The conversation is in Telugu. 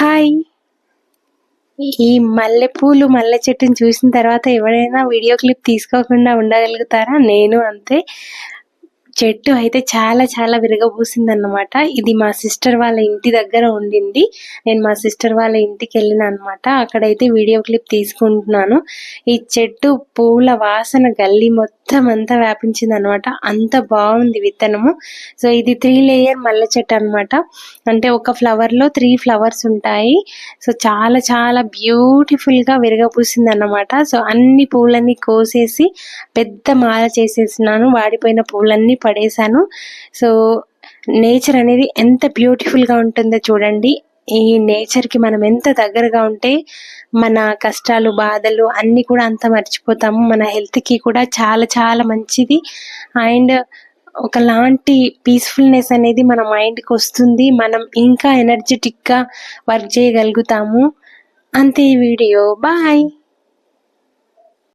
హాయ్! ఈ మల్లెపూలు, మల్లె చెట్టుని చూసిన తర్వాత ఎవరైనా వీడియో క్లిప్ తీసుకోకుండా ఉండగలుగుతారా? నేను అంతే. చెట్టు అయితే చాలా చాలా విరగబూసిందన్నమాట. ఇది మా సిస్టర్ వాళ్ళ ఇంటి దగ్గర ఉండింది. నేను మా సిస్టర్ వాళ్ళ ఇంటికి వెళ్ళిన అనమాట. అక్కడైతే వీడియో క్లిప్ తీసుకుంటున్నాను. ఈ చెట్టు పూల వాసన గల్లీ మొత్తం అంతా వ్యాపించింది అనమాట. అంత బాగుంది విత్తనము. సో ఇది 3 లేయర్ మల్లె చెట్టు అనమాట. అంటే ఒక ఫ్లవర్ లో 3 ఫ్లవర్స్ ఉంటాయి. సో చాలా చాలా బ్యూటిఫుల్ గా విరగపూసింది అన్నమాట. సో అన్ని పూలన్నీ కోసేసి పెద్ద మాల చేసేసినాను. వాడిపోయిన పూలన్నీ పడేశాను. సో నేచర్ అనేది ఎంత బ్యూటిఫుల్ గా ఉంటుందో చూడండి. ఈ నేచర్ కి మనం ఎంత దగ్గరగా ఉంటే మన కష్టాలు, బాధలు అన్ని కూడా అంత మర్చిపోతాము. మన హెల్త్ కి కూడా చాలా చాలా మంచిది. అండ్ ఒకలాంటి పీస్ఫుల్నెస్ అనేది మన మైండ్కి వస్తుంది. మనం ఇంకా ఎనర్జెటిక్ గా వర్క్ చేయగలుగుతాము. అంతే ఈ వీడియో. బాయ్.